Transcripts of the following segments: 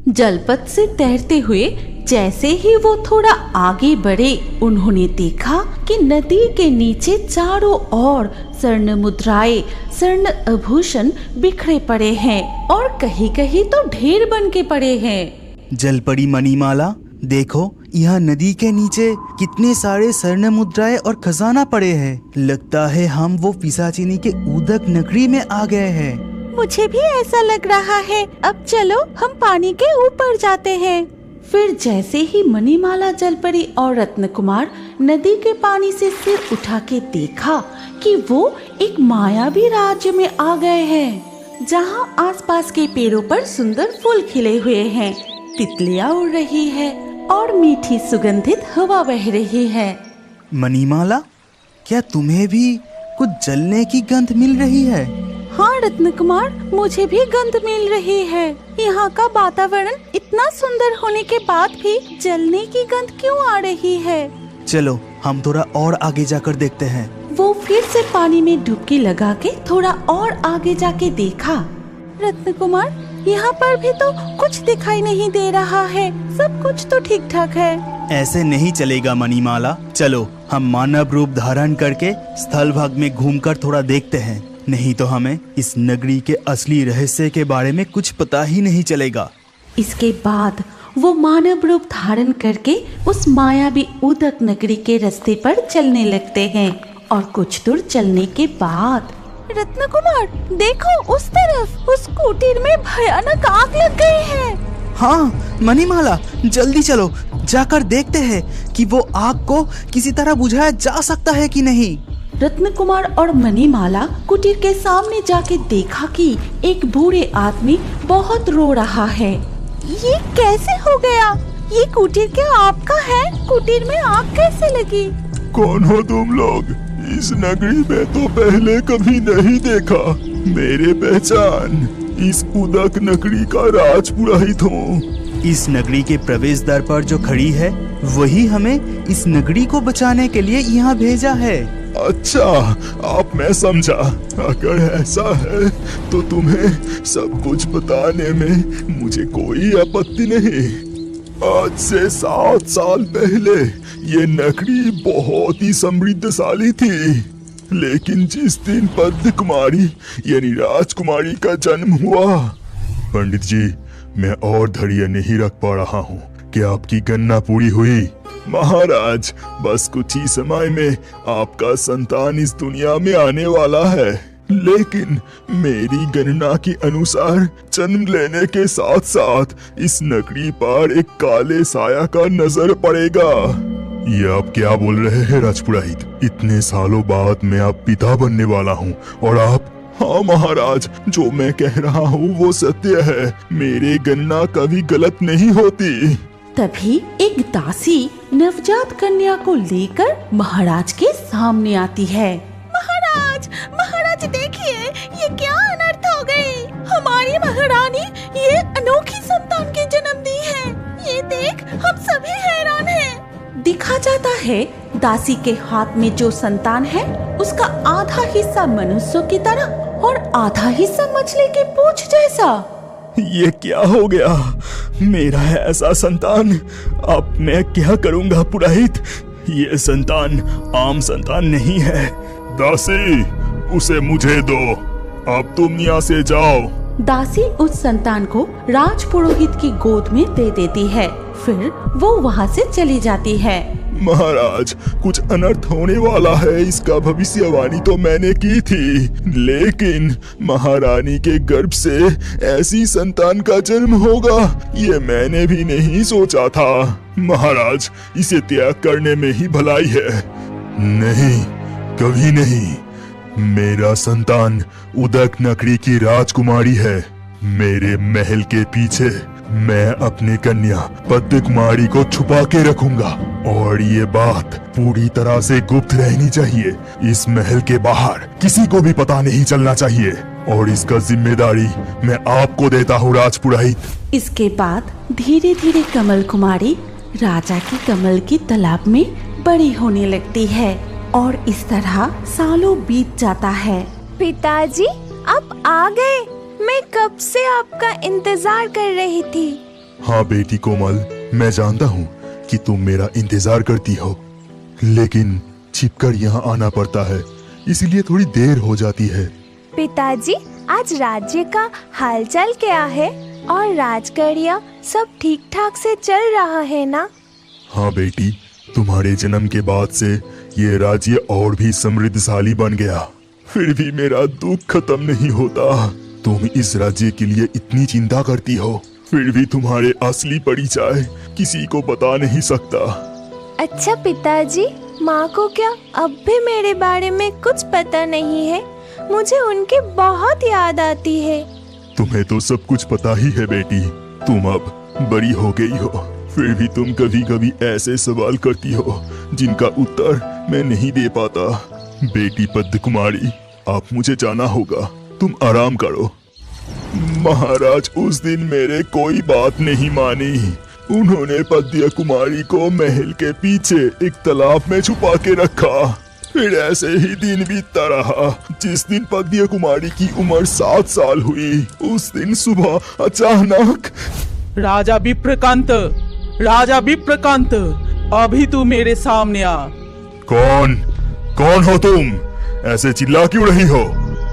जलपथ से तैरते हुए जैसे ही वो थोड़ा आगे बढ़े, उन्होंने देखा कि नदी के नीचे चारों ओर स्वर्ण मुद्राएं, स्वर्ण आभूषण बिखरे पड़े हैं और कहीं कहीं तो ढेर बन के पड़े हैं। जलपरी मणिमाला, देखो यहाँ नदी के नीचे कितने सारे स्वर्ण मुद्राएं और खजाना पड़े हैं। लगता है हम वो पिशाचिनी के उदक नगरी में आ गए हैं। मुझे भी ऐसा लग रहा है। अब चलो हम पानी के ऊपर जाते हैं। फिर जैसे ही मणिमाला, जलपरी और रत्नकुमार नदी के पानी से सिर उठा के देखा कि वो एक मायावी राज्य में आ गए हैं, जहाँ आसपास के पेड़ों पर सुंदर फूल खिले हुए हैं, तितलियाँ उड़ रही है और मीठी सुगंधित हवा बह रही है। मणिमाला, क्या तुम्हें भी कुछ जलने की गंध मिल रही है? हाँ रत्नकुमार, मुझे भी गंध मिल रही है। यहाँ का वातावरण इतना सुंदर होने के बाद भी जलने की गंध क्यों आ रही है? चलो हम थोड़ा और आगे जाकर देखते हैं। वो फिर से पानी में डुबकी लगा के थोड़ा और आगे जाके देखा। रत्नकुमार, यहाँ पर भी तो कुछ दिखाई नहीं दे रहा है। सब कुछ तो ठीक ठाक है। ऐसे नहीं चलेगा मणिमाला, चलो हम मानव रूप धारण करके स्थल भाग में घूमकर थोड़ा देखते हैं। नहीं तो हमें इस नगरी के असली रहस्य के बारे में कुछ पता ही नहीं चलेगा। इसके बाद वो मानव रूप धारण करके उस मायावी उदक नगरी के रास्ते पर चलने लगते हैं और कुछ दूर चलने के बाद रत्नकुमार, देखो उस तरफ, उस कुटीर में भयानक आग लग गई है। हाँ मणिमाला, जल्दी चलो, जाकर देखते हैं कि वो आग को किसी तरह बुझाया जा सकता है कि नहीं। रत्नकुमार और मणिमाला कुटीर के सामने जाके देखा कि एक बूढ़े आदमी बहुत रो रहा है। ये कैसे हो गया? ये कुटीर क्या आपका है? कुटीर में आग कैसे लगी? कौन हो तुम लोग? इस नगरी में तो पहले कभी नहीं देखा। मेरे पहचान, इस उदक नगरी का राजपुरोहित हूँ। इस नगरी के प्रवेश द्वार पर जो खड़ी है, वही हमें इस नगरी को बचाने के लिए यहाँ भेजा है। अच्छा, अब मैं समझा। अगर ऐसा है तो तुम्हें सब कुछ बताने में मुझे कोई आपत्ति नहीं। आज से 7 साल पहले ये नगरी बहुत ही समृद्धशाली थी, लेकिन जिस दिन पद्म कुमारी यानी राजकुमारी का जन्म हुआ, पंडित जी, मैं और धैर्य नहीं रख पा रहा हूँ कि आपकी गणना पूरी हुई। महाराज, बस कुछ ही समय में आपका संतान इस दुनिया में आने वाला है, लेकिन मेरी गणना के अनुसार जन्म लेने के साथ साथ इस नगरी पर एक काले साया का नजर पड़ेगा। ये आप क्या बोल रहे हैं राजपुरोहित? इतने सालों बाद मैं आप पिता बनने वाला हूँ और आप? हाँ महाराज, जो मैं कह रहा हूँ वो सत्य है। मेरी गणना कभी गलत नहीं होती। तभी एक दासी नवजात कन्या को लेकर महाराज के सामने आती है। महाराज, महाराज देखिए, ये क्या अनर्थ हो गई। हमारी महारानी ये अनोखी संतान की जन्म दी है। ये देख, हम सभी हैरान हैं। दिखा जाता है दासी के हाथ में जो संतान है, उसका आधा हिस्सा मनुष्यों की तरह और आधा हिस्सा मछली की पूंछ जैसा। ये क्या हो गया? मेरा है ऐसा संतान, अब मैं क्या करूंगा पुरोहित? ये संतान आम संतान नहीं है। दासी, उसे मुझे दो। अब तुम यहाँ से जाओ। दासी उस संतान को राजपुरोहित की गोद में दे देती है। फिर वो वहाँ से चली जाती है। महाराज, कुछ अनर्थ होने वाला है, इसका भविष्यवाणी तो मैंने की थी, लेकिन महारानी के गर्भ से ऐसी संतान का जन्म होगा, ये मैंने भी नहीं सोचा था। महाराज, इसे त्याग करने में ही भलाई है। नहीं, कभी नहीं। मेरा संतान उदक नगरी की राजकुमारी है। मेरे महल के पीछे मैं अपनी कन्या पद्म कुमारी को छुपा के रखूंगा और ये बात पूरी तरह से गुप्त रहनी चाहिए। इस महल के बाहर किसी को भी पता नहीं चलना चाहिए और इसका जिम्मेदारी मैं आपको देता हूँ राजपुरोहित। इसके बाद धीरे धीरे कमल कुमारी राजा की कमल की तालाब में बड़ी होने लगती है और इस तरह सालों बीत जाता है। पिताजी, आप आ गए। मैं कब से आपका इंतजार कर रही थी। हाँ बेटी कोमल, मैं जानता हूँ कि तुम मेरा इंतजार करती हो, लेकिन छिपकर यहाँ आना पड़ता है, इसीलिए थोड़ी देर हो जाती है। पिताजी, आज राज्य का हालचाल क्या है और राजकन्या सब ठीक ठाक से चल रहा है ना? हाँ बेटी, तुम्हारे जन्म के बाद से ये राज्य और भी समृद्धशाली बन गया, फिर भी मेरा दुख खत्म नहीं होता। तुम इस राज्य के लिए इतनी चिंता करती हो, फिर भी तुम्हारे असली परिचय किसी को बता नहीं सकता। अच्छा पिताजी, माँ को क्या अब भी मेरे बारे में कुछ पता नहीं है? मुझे उनकी बहुत याद आती है। तुम्हें तो सब कुछ पता ही है बेटी, तुम अब बड़ी हो गई हो, फिर भी तुम कभी कभी ऐसे सवाल करती हो जिनका उत्तर मैं नहीं दे पाता। बेटी पद्म कुमारी, आप मुझे जाना होगा, तुम आराम करो। महाराज उस दिन मेरे कोई बात नहीं मानी। उन्होंने पद्म कुमारी को महल के पीछे एक तालाब में छुपा के रखा। फिर ऐसे ही दिन बीतता रहा। जिस दिन पद्म कुमारी की उम्र 7 साल हुई, उस दिन सुबह अचानक राजा विप्रकांत, राजा विप्रकांत, अभी तू मेरे सामने आ। कौन कौन हो तुम? ऐसे चिल्ला क्यों रही हो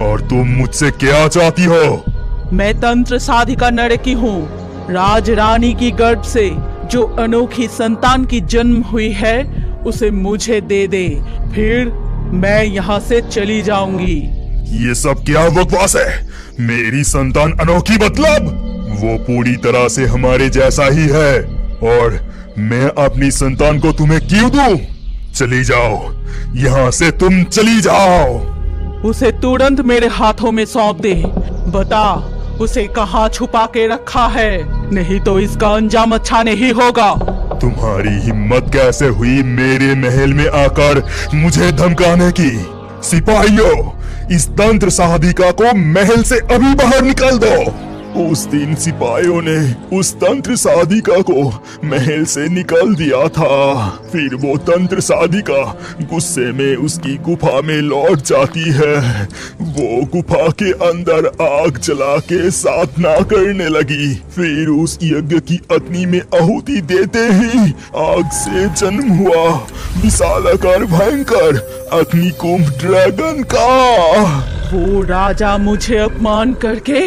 और तुम मुझसे क्या चाहती हो? मैं तंत्र साधिका नरकी हूँ। राज रानी की गर्भ से जो अनोखी संतान की जन्म हुई है उसे मुझे दे दे, फिर मैं यहाँ से चली जाऊंगी। ये सब क्या बकवास है? मेरी संतान अनोखी मतलब? वो पूरी तरह से हमारे जैसा ही है, और मैं अपनी संतान को तुम्हें क्यों दूं? चली जाओ, यहाँ से तुम चली जाओ। उसे तुरंत मेरे हाथों में सौंप दे। बता, उसे कहाँ छुपा के रखा है, नहीं तो इसका अंजाम अच्छा नहीं होगा। तुम्हारी हिम्मत कैसे हुई मेरे महल में आकर मुझे धमकाने की? सिपाहियों, इस तंत्र साधिका को महल से अभी बाहर निकाल दो। उस दिन सिपाहियों ने उस तंत्र साधिका को महल से निकाल दिया था। फिर वो तंत्र साधिका गुस्से में उसकी गुफा में लौट जाती है। वो गुफा के अंदर आग जला के साधना करने लगी। फिर उस यज्ञ की अग्नि में आहुति देते ही आग से जन्म हुआ विशालाकार भयंकर अग्निकुंभ ड्रैगन का। वो राजा मुझे अपमान करके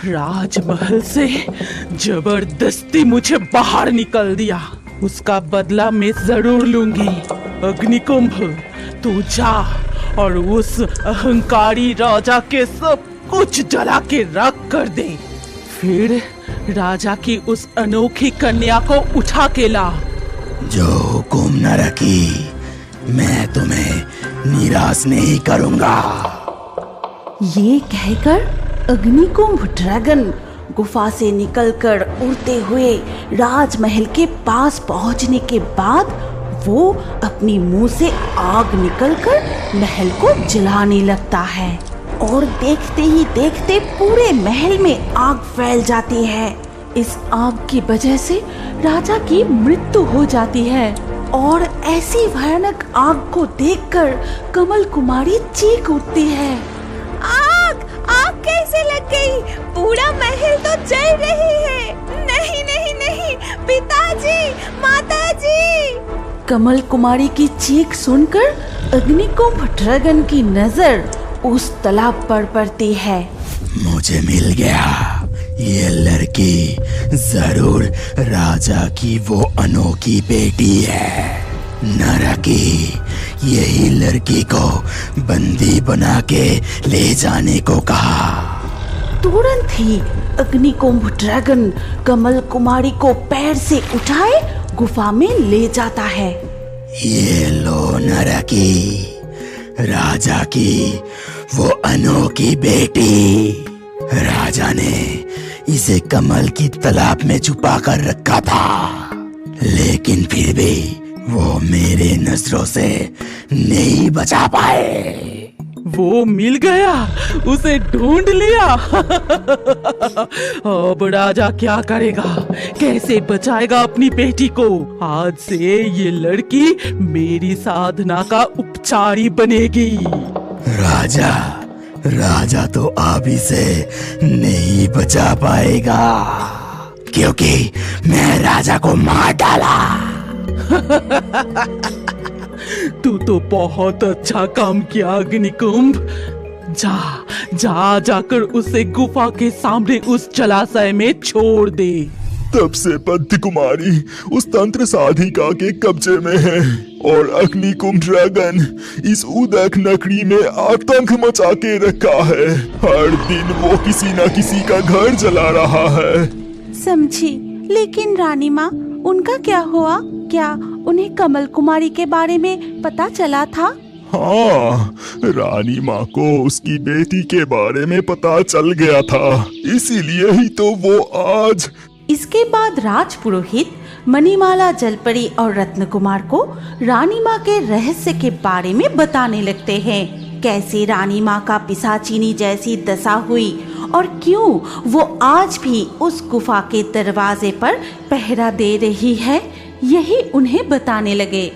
राजमहल से जबरदस्ती मुझे बाहर निकल दिया। उसका बदला मैं जरूर लूंगी। अग्निकुंभ, तू जा और उस अहंकारी राजा के सब कुछ जला के राख कर दे। फिर राजा की उस अनोखी कन्या को उठा के ला। जो हुकुम नरकी, मैं तुम्हें निराश नहीं करूंगा। ये कहकर अग्निकुंभ ड्रैगन गुफा से निकलकर उड़ते हुए राजमहल के पास पहुंचने के बाद वो अपनी मुंह से आग निकलकर महल को जलाने लगता है, और देखते ही देखते पूरे महल में आग फैल जाती है। इस आग की वजह से राजा की मृत्यु हो जाती है, और ऐसी भयानक आग को देखकर कमल कुमारी चीख उठती है। आग कैसे लग गई? पूरा महल तो जल रही है। नहीं नहीं नहीं, पिताजी, माताजी। कमल कुमारी की चीख सुनकर अग्निकुंभ ड्रैगन की नजर उस तालाब पर पड़ती है। मुझे मिल गया, ये लड़की जरूर राजा की वो अनोखी बेटी है। नरकी, यही लड़की को बंदी बना के ले जाने को कहा। तुरंत ही अग्निकुंभ ड्रैगन कमल कुमारी को पैर से उठाए गुफा में ले जाता है। ये लो नरकी, राजा की वो अनोखी बेटी। राजा ने इसे कमल की तालाब में छुपा कर रखा था, लेकिन फिर भी वो मेरे नजरों से नहीं बचा पाए। वो मिल गया, उसे ढूंढ लिया। अब राजा क्या करेगा, कैसे बचाएगा अपनी बेटी को? आज से ये लड़की मेरी साधना का उपचारी बनेगी। राजा तो आप इसे नहीं बचा पाएगा। क्योंकि मैं राजा को मार डाला। तू तो बहुत अच्छा काम किया अग्निकुंभ। जाकर उसे गुफा के सामने उस जलाशय में छोड़ दे। तब से पंथ कुमारी उस तंत्र साधिका के कब्जे में है और अग्निकुंभ ड्रैगन इस उदक नगरी में आतंक मचा के रखा है। हर दिन वो किसी न किसी का घर जला रहा है। समझी, लेकिन रानी माँ, उनका क्या हुआ? क्या उन्हें कमल कुमारी के बारे में पता चला था? हाँ, रानी माँ को उसकी बेटी के बारे में पता चल गया था, इसीलिए ही तो वो आज। इसके बाद राजपुरोहित मणिमाला, जलपरी और रत्न कुमार को रानी माँ के रहस्य के बारे में बताने लगते हैं। कैसे रानी माँ का पिशाचिनी जैसी दशा हुई और क्यों वो आज भी उस गुफा के दरवाजे पर पहरा दे रही है, यही उन्हें बताने लगे।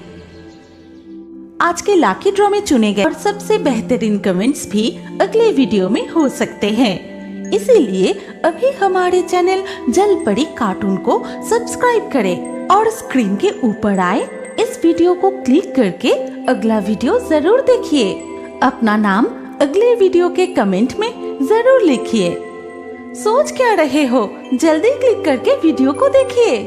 आज के लाकी ड्रॉ में चुने गए और सबसे बेहतरीन कमेंट्स भी अगले वीडियो में हो सकते हैं। इसीलिए अभी हमारे चैनल जलपरी कार्टून को सब्सक्राइब करें और स्क्रीन के ऊपर आए इस वीडियो को क्लिक करके अगला वीडियो जरूर देखिए। अपना नाम अगले वीडियो के कमेंट में जरूर लिखिए। सोच क्या रहे हो, जल्दी क्लिक करके वीडियो को देखिए।